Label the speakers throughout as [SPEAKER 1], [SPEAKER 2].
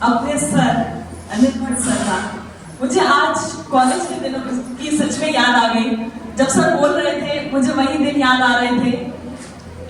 [SPEAKER 1] अपने sir Amit Bhatt sir का मुझे आज कॉलेज के दिनों की सच में याद आ गई। जब सर बोल रहे थे मुझे वही दिन याद आ रहे थे।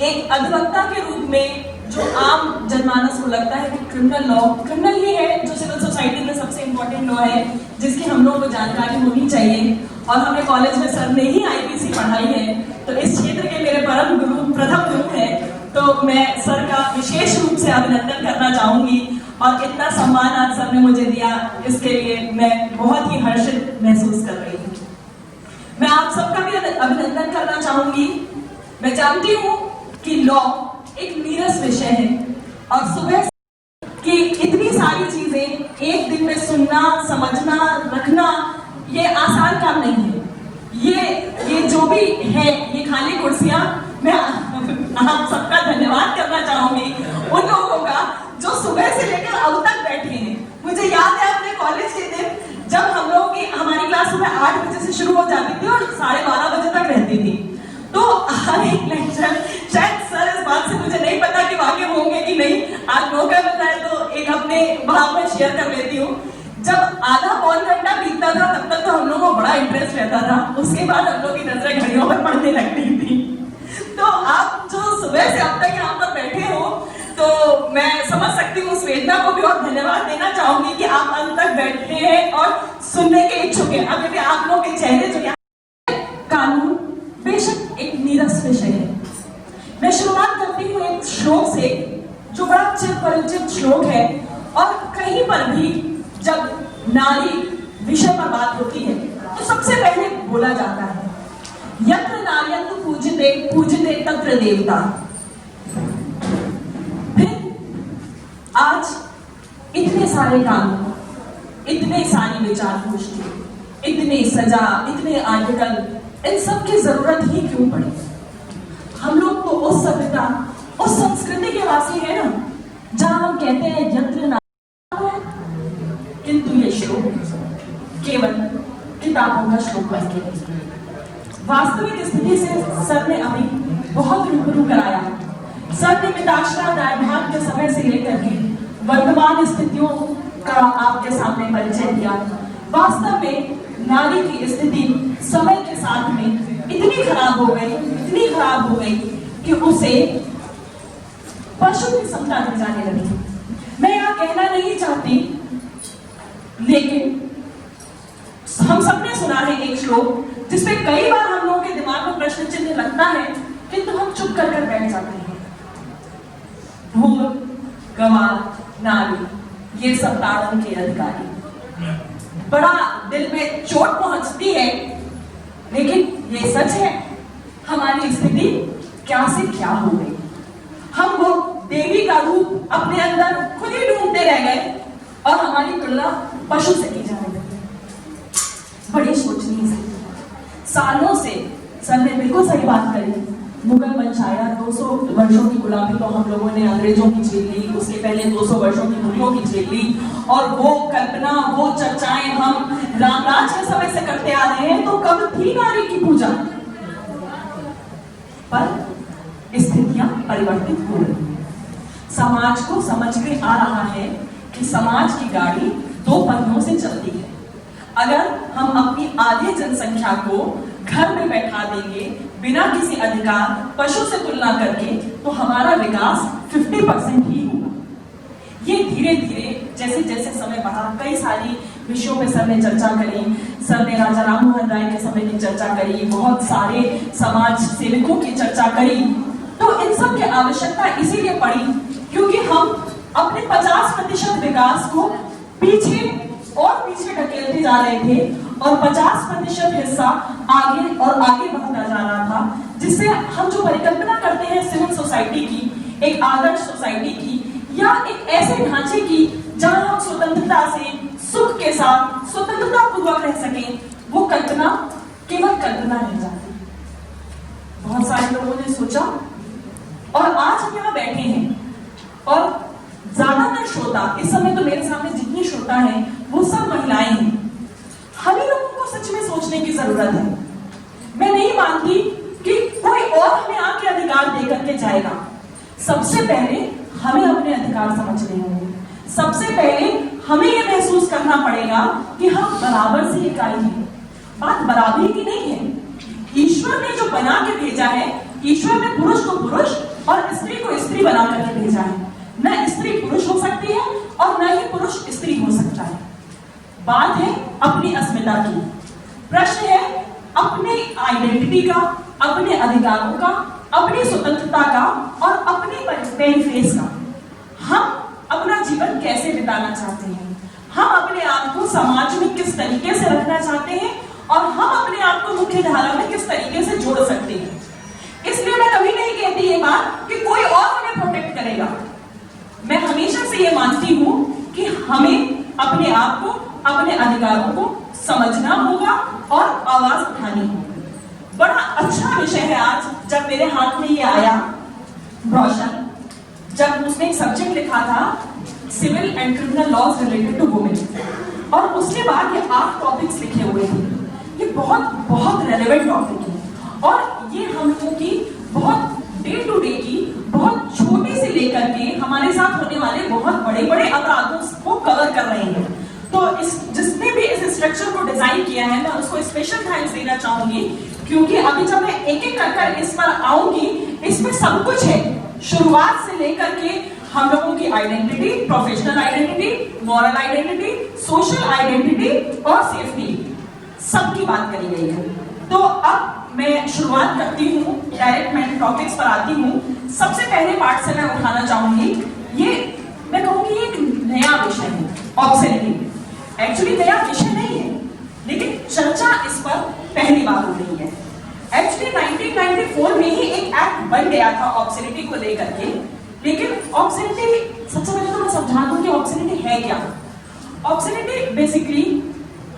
[SPEAKER 1] एक अधिवक्ता के रूप में जो आम जनमानस को लगता है कि क्रिमिनल ये है जो सिविल सोसाइटी में सबसे इम्पोर्टेंट लॉ है, जिसकी हम लोगों को जानकारी होनी चाहिए। और हमें कॉलेज में सर ने ही आईपीसी पढ़ाई है, तो इस क्षेत्र के मेरे परम गुरु, प्रथम गुरु है, तो मैं सर का विशेष रूप से अभिनंदन करना चाहूंगी। और इतना सम्मान आज सर ने मुझे दिया, इसके लिए मैं बहुत ही हर्षित महसूस कर रही हूँ। मैं आप सबका भी अभिनंदन करना चाहूंगी। मैं जानती हूँ कि लॉ एक नीरस विषय है और सुबह की इतनी सारी चीजें एक दिन में सुनना, समझना, रखना ये आसान काम नहीं है। ये जो भी है, ये खाली कुर्सियां, मैं आप सबका धन्यवाद करना चाहूंगी उन लोगों का जो सुबह से लेकर अब तक बैठे हैं। मुझे याद है अपने कॉलेज के दिन जब हम लोगों की हमारी क्लास सुबह 8 बजे से शुरू हो जाती थी और 12:30 बजे तक रहती थी। तो हर एक लेक्चर, शायद सर इस बात से मुझे नहीं पता कि वाकिफ होंगे कि नहीं, आज मौका मिलता है तो एक अपने भाव में शेयर कर लेती हूँ। जब आधा पौन घंटा बीतता था तब तक तो हम लोगों को बड़ा इंटरेस्ट रहता था, उसके बाद हम लोग की नजरें घड़ियों पर पड़ने लगती थी। तो आप जो सुबह से अब तक यहाँ पर बैठे हो, तो मैं समझ सकती हूँ उस वेदना को भी और धन्यवाद देना चाहूंगी कि आप अंत तक बैठे हैं और सुनने के इच्छुक हैं। अभी भी आप लोग के चेहरे जो यहाँ, कानून बेशक एक नीरस विषय है। मैं शुरुआत करती हूँ एक श्लोक से जो बड़ा चिरपरिचित श्लोक है, और कहीं पर भी जब नारी विषय पर बात होती है तो सबसे पहले बोला जाता है यत्र नार्यन्तु पूज्यते पूज्यते तत्र देवता। फिर आज इतने सारे कानून, इतने सारी विचार गोष्ठी, इतने सजा, इतने आर्टिकल, इन सब की जरूरत ही क्यों पड़ी? हम लोग तो उस सभ्यता, उस संस्कृति के वासी है ना जहां हम कहते हैं यत्र नार्यन्तु। किंतु ये श्लोक केवल किताबों का श्लोक बन के वास्तविक स्थिति से सर ने अभी बहुत रूबरू कराया। सर ने मिताक्षरा न्यायभाग के समय से लेकर के वर्तमान स्थितियों का आपके सामने परिचय दिया। वास्तव में नारी की स्थिति समय के साथ में इतनी खराब हो गई कि उसे पशु की समता दी जाने लगी। मैं यहाँ कहना नहीं चाहती, लेकिन हम सबने सुना है एक श्लोक जिसपे कई बार हम लोगों के दिमाग में प्रश्न चिन्ह लगता है, किंतु हम चुप कर बैठ जाते हैं। भूल, गवार, नारी, ये सब ताड़न के अधिकारी। बड़ा दिल में चोट पहुंचती है, लेकिन ये सच है, हमारी स्थिति क्या से क्या हो गई। हम वो देवी का रूप अपने अंदर खुद ही ढूंढते रह गए और हमारी तुलना पशु से की जाने लगी। बड़ी सोचनीय है। सालों से सर ने बिल्कुल सही बात करी। मुगल वंश आया, 200 वर्षों की गुलामी तो हम लोगों ने अंग्रेजों की झेल ली, उसके पहले 200 वर्षों की मुगलों की झेल ली, और वो कल्पना, वो चर्चाएं हम रामराज के समय से करते आ रहे हैं। तो कब थी नारी की पूजा? पर स्थितियां परिवर्तित हो रही। समाज को समझ में आ रहा है कि समाज की गाड़ी 2 पहियों से चलती है। अगर हम अपनी आधी जनसंख्या को घर में बैठा देंगे बिना किसी अधिकार, पशु से तुलना करके, तो हमारा विकास 50% ही होगा। ये धीरे धीरे जैसे जैसे समय बढ़ा, कई सारी विषयों पे सर ने चर्चा करी। सर ने राजा राम मोहन राय के समय की चर्चा करी, बहुत सारे समाज सेवकों की चर्चा करी। तो इन सब की आवश्यकता इसीलिए पड़ी क्योंकि हम अपने 50% विकास को पीछे ढकेलते जा रहे थे और 50% हिस्सा आगे और आगे बढ़ता जा रहा था, जिससे हम जो परिकल्पना करते हैं सिविल सोसाइटी की, एक आदर्श सोसाइटी की, या एक ऐसे ढांचे की जहां हम स्वतंत्रता से, सुख के साथ, स्वतंत्रता पूर्वक रह सकें, वो कल्पना केवल कल्पना रह जाती। बहुत सारे लोगों ने सोचा, और आज हम यहाँ बैठे हैं और ज्यादातर श्रोता, इस समय तो मेरे सामने जितनी श्रोता हैं वो सब महिलाएं हैं। हम ही लोगों को सच में सोचने की जरूरत है। मैं नहीं मानती कि कोई और हमें आके अधिकार दे करके जाएगा। सबसे पहले हमें अपने अधिकार समझने होंगे, सबसे पहले हमें यह महसूस करना पड़ेगा कि हम बराबर से इकाई हैं। बात बराबरी की नहीं है। ईश्वर ने जो बना के भेजा है, ईश्वर ने पुरुष को पुरुष और स्त्री को स्त्री बना करके भेजा है। न स्त्री पुरुष हो सकती है और न ही पुरुष स्त्री हो सकता है। बात है अपनी अस्मिता की। प्रश्न है अपने आइडेंटिटी का, अपने अधिकारों का, अपनी स्वतंत्रता का और अपने पेरिफेस का। हम अपना जीवन कैसे बिताना चाहते हैं, हम अपने आप को समाज में किस तरीके से रखना चाहते हैं और हम अपने आप को मुख्य धारा में किस तरीके से जोड़ सकते हैं। इसलिए मैं कभी नहीं कहती ये बात कि कोई और हमें प्रोटेक्ट करेगा। मैं हमेशा से ये मानती हूं कि हमें अपने आप को, अपने अधिकारों को समझना होगा और आवाज उठानी होगी। बड़ा अच्छा विषय है आज जब मेरे हाथ में ये आया ब्रोशर, जब उसने एक सब्जेक्ट लिखा था civil and criminal laws related to women, और उसके बाद ये 8 टॉपिक्स लिखे हुए थे। ये बहुत बहुत रेलेवेंट टॉपिक है और ये हम लोगों की बहुत डे टू डे की, बहुत छोटे से लेकर के हमारे साथ होने वाले बहुत बड़े बड़े अपराधों को कवर कर रहे हैं। तो जिसने भी इस स्ट्रक्चर को डिजाइन किया है, मैं उसको स्पेशल थैंक्स देना चाहूंगी, क्योंकि अभी जब मैं एक एक कर इस पर आऊंगी, इसमें सब कुछ है। शुरुआत से लेकर के हम लोगों की identity, professional identity, moral identity, social identity और सेफ्टी, सबकी बात करी गई है। तो अब मैं शुरुआत करती हूँ, डायरेक्ट मैं टॉपिक्स पर आती हूँ। सबसे पहले पार्ट से मैं उठाना चाहूंगी, ये मैं कहूँगी एक नया विषय है, ऑब्सेनिटी। एक्चुअली नया विषय नहीं है, लेकिन चर्चा इस पर पहली बार हो रही है। एक्चुअली 1994 में ही एक एक्ट बन गया था ऑब्सेनिटी को लेकर के, लेकिन ऑब्सेनिटी, सबसे पहले तो मैं समझा दूं कि ऑब्सेनिटी है क्या। ऑब्सेनिटी बेसिकली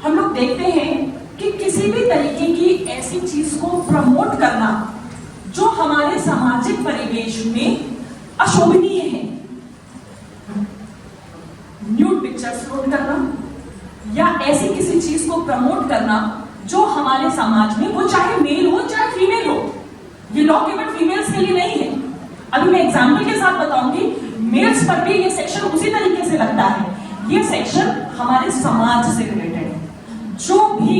[SPEAKER 1] हम लोग देखते हैं कि किसी भी तरीके की ऐसी चीज को प्रमोट करना जो हमारे सामाजिक परिवेश में अशोभनीय है। न्यूड पिक्चर्स अपलोड करना या ऐसी किसी चीज को प्रमोट करना जो हमारे समाज में, वो चाहे मेल हो चाहे फीमेल हो, ये लॉ केवल फीमेल्स के लिए नहीं है। अभी मैं एग्जाम्पल के साथ बताऊंगी, मेल्स पर भी ये सेक्शन उसी तरीके से लगता है। ये सेक्शन हमारे समाज से रिलेटेड है। जो भी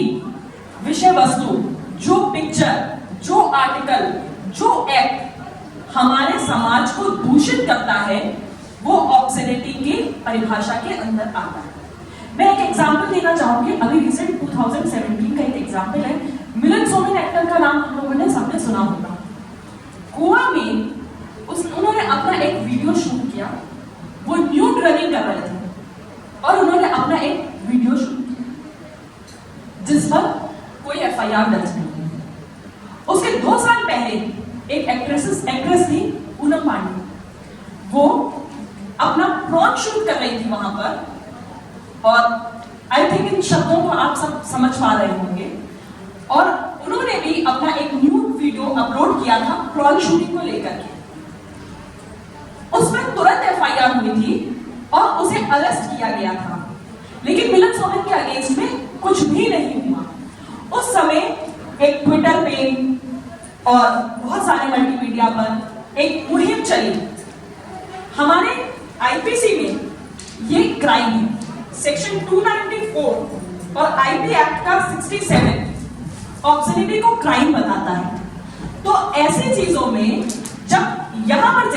[SPEAKER 1] विषय वस्तु, जो पिक्चर, जो आर्टिकल, जो एक्ट हमारे समाज को दूषित करता है, वो ऑब्सेनिटी की परिभाषा के अंदर आता है। मैं एक एग्जांपल देना चाहूंगी। अभी रिसेंट 2017 का एक एग्जांपल है। मिलन सोमन एक्टर का नाम हम लोगों ने सबने सुना होगा। गोवा में उन्होंने अपना एक वीडियो शूट किया। वो न्यूड रनिंग कर रहे थे और उन्होंने अपना एक वीडियो शूट किया जिस पर कोई एफआईआर दर्ज नहीं है। उसके 2 साल पहले एक एक्ट्रेस थी पूनम पांडे, वो अपना प्रॉन शूट कर रही थी वहां पर, और आई थिंक इन शब्दों को आप सब समझ पा रहे होंगे। और उन्होंने भी अपना एक न्यूड वीडियो अपलोड किया था प्रॉन शूटिंग को लेकर के। उसमें तुरंत एफआईआर हुई थी और उसे अरेस्ट किया गया था, लेकिन मिलन सोमन के अगेंस्ट में कुछ भी नहीं हुआ। उस समय एक ट्विटर पे और बहुत सारे मल्टीमीडिया पर एक मुहिम चली। हमारे आईपीसी में ये क्राइम है, सेक्शन 294 और आईपी एक्ट का 67 ऑब्सेनिटी को क्राइम बताता है। तो ऐसी चीजों में जब यहां पर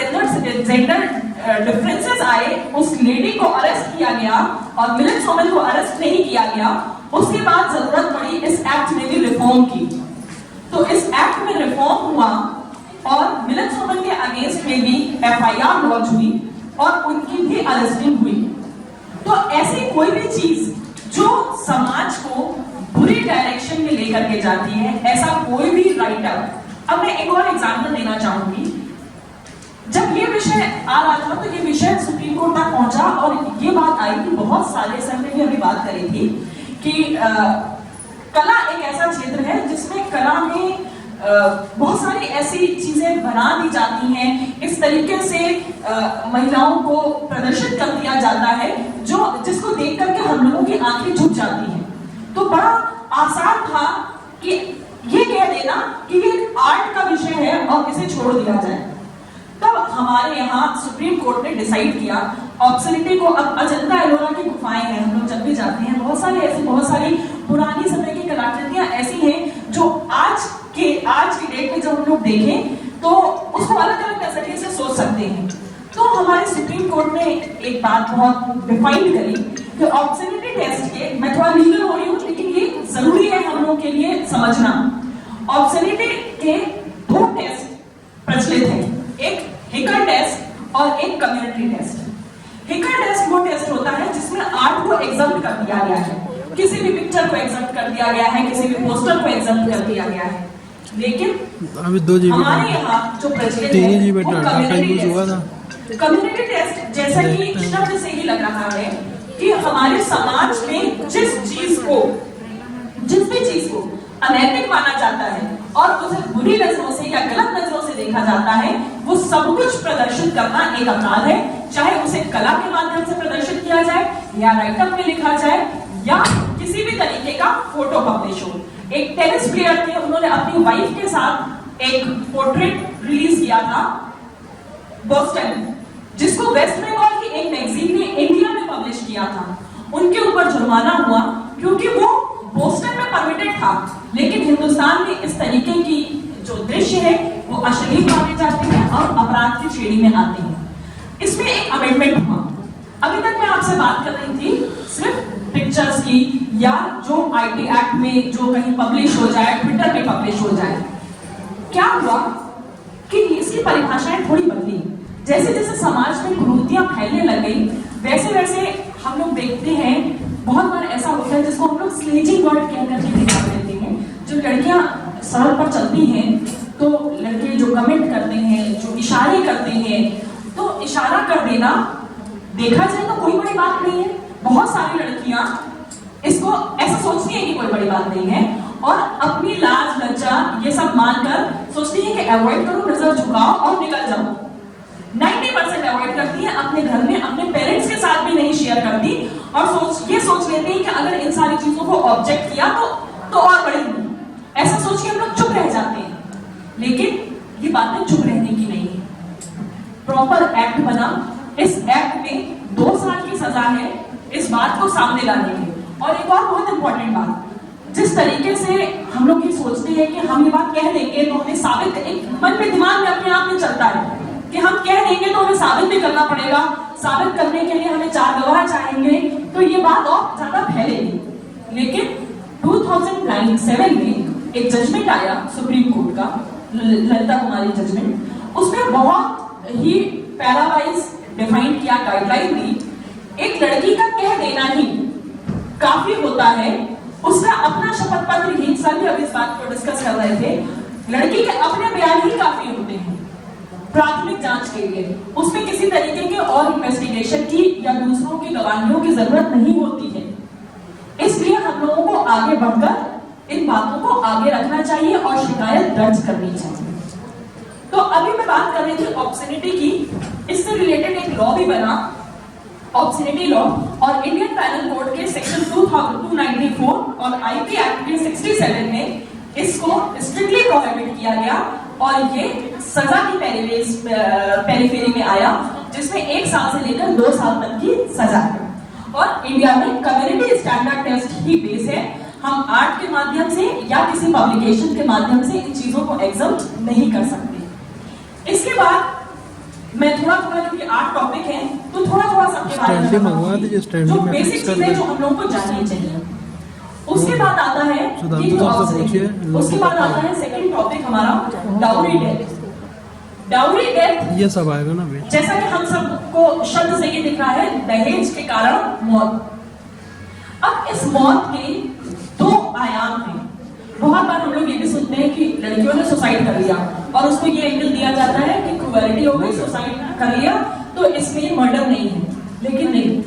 [SPEAKER 1] जेंडर डिफरेंसेस आए, उस लेडी को अरेस्ट किया गया और मिलन सोमन को अरेस्ट नहीं किया गया, उसके बाद जरूरत पड़ी इस एक्ट में भी रिफॉर्म की। तो इस एक्ट में रिफॉर्म हुआ और मिलन सोमन के अगेंस्ट में भी एफआईआर लॉन्च हुई और उनकी भी अरेस्टिंग हुई। तो ऐसी कोई भी चीज जो समाज को बुरी डायरेक्शन में लेकर के जाती है, ऐसा कोई भी राइटर। अब मैं एक और एग्जांपल देना चाहूंगी। जब ये विषय आ रहा था तो ये विषय सुप्रीम कोर्ट तक पहुंचा और ये बात आई कि बहुत सारे, सर ने भी अभी बात करी थी कि कला एक ऐसा क्षेत्र है जिसमें कला में बहुत सारी ऐसी चीजें बना दी जाती हैं, इस तरीके से महिलाओं को प्रदर्शित कर दिया जाता है जो जिसको देख करके हम लोगों की आंखें झुक जाती हैं। तो बड़ा आसान था कि ये कह देना कि ये आर्ट का विषय है और इसे छोड़ दिया जाए। तब हमारे यहाँ सुप्रीम कोर्ट ने डिसाइड किया ऑब्सोनिटी को, अब अजंता एलोरा की गुफाएं हैं, हम लोग जब भी जाते हैं बहुत सारी पुरानी समय की कलाकृतियां ऐसी हैं जो आज के डेट में जब हम लोग देखें तो उसको अलग अलग नजरिए से सोच सकते हैं। तो हमारे सुप्रीम कोर्ट ने एक बात बहुत डिफाइन करी कि ऑब्सोनिटी टेस्ट के, मैं थोड़ा लीगल हो रही हूँ लेकिन ये जरूरी है हम लोग के लिए समझना, ऑब्सोनिटी के 2 टेस्ट प्रचलित हैं, एक हिकर टेस्ट और एक कम्युनिटी टेस्ट। हिकर टेस्ट वो टेस्ट होता है जिसमें आर्ट को एग्जम्प्ट कर दिया गया है, किसी भी पिक्चर को एग्जम्प्ट कर दिया गया है, किसी भी पोस्टर को एग्जम्प्ट कर दिया गया है। लेकिन
[SPEAKER 2] अभी 2 GB
[SPEAKER 1] हमारे यहाँ जो प्रचलित है वो कम्युनिटी टेस्ट, जैसा कि शब्द से ही लग रहा है कि हमारे समाज में जिस भी चीज को अनैतिक माना जाता है और उसे बुरी नजरों से या गलत नजरों से देखा जाता है, वो सब कुछ प्रदर्शित करना एक अपराध है, चाहे उसे कला के माध्यम से प्रदर्शित किया जाए या राइटअप में लिखा जाए या किसी भी तरीके का फोटो पब्लिश हो। एक टेनिस प्लेयर थे, उन्होंने अपनी वाइफ के साथ एक पोर्ट्रेट रिलीज किया था बोस्टन, जिसको वेस्ट बंगाल की एक मैगजीन ने इंडिया में पब्लिश किया था। उनके ऊपर जुर्माना हुआ क्योंकि वो बोस्टन में परमिटेड था, लेकिन हिंदुस्तान में इस तरीके की जो दृश्य है वो अश्लील माने जाते हैं और अपराध की श्रेणी में आते हैं। इसमें एक अमेंडमेंट हुआ। अभी तक मैं आपसे बात कर रही थी सिर्फ पिक्चर्स की या जो आईटी एक्ट में जो कहीं पब्लिश हो जाए, ट्विटर में पब्लिश हो जाए। क्या हुआ कि इसकी परिभाषाएं थोड़ी बदली, जैसे जैसे समाज में कुरीतियां फैलने लग गई वैसे वैसे हम लोग देखते हैं बहुत बार ऐसा होता है जिसको हम लोग स्लेजिंग वर्ड कह करके दिखा देते हैं। जो लड़कियां सड़क पर चलती हैं तो लड़के जो कमेंट करते हैं, जो इशारे करते हैं, तो इशारा कर देना देखा जाए तो कोई बड़ी बात नहीं है। बहुत सारी लड़कियां इसको ऐसा सोचती हैं कि कोई बड़ी बात नहीं है और अपनी लाज लज्जा ये सब मानकर सोचती है कि अवॉइड करो, नजर झुकाओ और निकल जाओ। 90% अवॉइड करती है, अपने घर में अपने पेरेंट्स के साथ भी नहीं शेयर करती और ये सोच लेते हैं कि अगर इन सारी चीजों को ऑब्जेक्ट किया तो और बढ़ेगी। ऐसा सोच के हम लोग चुप रह जाते हैं, लेकिन ये बातें चुप रहने की नहीं है। प्रॉपर एक्ट बना, इस एक्ट में 2 साल की सजा है इस बात को सामने लाने की। और एक और बहुत इंपॉर्टेंट बात, जिस तरीके से हम लोग ये सोचते हैं कि हम ये बात कह देंगे तो हमें साबित, एक मन में दिमाग में अपने आप में चलता है कि हम कह देंगे तो हमें साबित भी करना पड़ेगा, साबित करने के लिए हमें 4 गवाह चाहेंगे, तो ये बात और ज्यादा फैलेगी। लेकिन 2007 में एक जजमेंट आया सुप्रीम कोर्ट का, ललिता कुमारी जजमेंट, उसमें बहुत ही पैरावाइज डिफाइन किया, गाइडलाइन दी। एक लड़की का कह देना ही काफी होता है, उसका अपना शपथ पत्र ही, सभी अब इस बात को डिस्कस कर रहे थे, लड़की के अपने बयान ही काफी होते हैं प्राथमिक जांच के लिए। उसमें किसी तरीके के और इन्वेस्टिगेशन की या दूसरों की गवाहियों की जरूरत नहीं होती है। इसलिए हम लोगों को आगे बढ़कर इन बातों को आगे रखना चाहिए और शिकायत दर्ज करनी चाहिए। तो अभी मैं बात कर रही थी ऑब्सोनिटी की, इससे रिलेटेड एक लॉ भी बना, ऑब्सोनिटी लॉ, और इंडियन पैनल कोड के सेक्शन 294 और आईपी एक्ट के 67 में इसको स्ट्रिक्टली प्रोहिबिट किया गया और ये सजा की पेरिफेरी में आया, जिसमें 1 साल से लेकर 2 साल तक की सजा है। और इंडिया में कम्युनिटी स्टैंडर्ड टेस्ट ही बेस है। हम आर्ट के माध्यम से या किसी पब्लिकेशन के माध्यम से इन चीजों को एग्जम्प्ट नहीं कर सकते। इसके बाद मैं थोड़ा क्योंकि आर्ट टॉपिक है तो थोड़ा सबके बारे में जो बेसिक चीजें जो हम लोगों को जाननी चाहिए। उसके बाद आता है कि उसके बाद आता है सेकंड टॉपिक हमारा डाउरी डेथ। डाउरी डेथ
[SPEAKER 2] ये सब आएगा ना,
[SPEAKER 1] जैसा कि हम सबको शब्द से ये दिख रहा है, दहेज के कारण मौत। अब इस मौत के 2 आयाम हैं। बहुत बार हम लोग ये भी सुनते हैं कि लड़कियों ने सुसाइड कर लिया और उसको ये एंगल दिया जाता है कि क्रूएलिटी हो गई, सुसाइड कर लिया तो इसमें मर्डर नहीं है, लेकिन नहीं।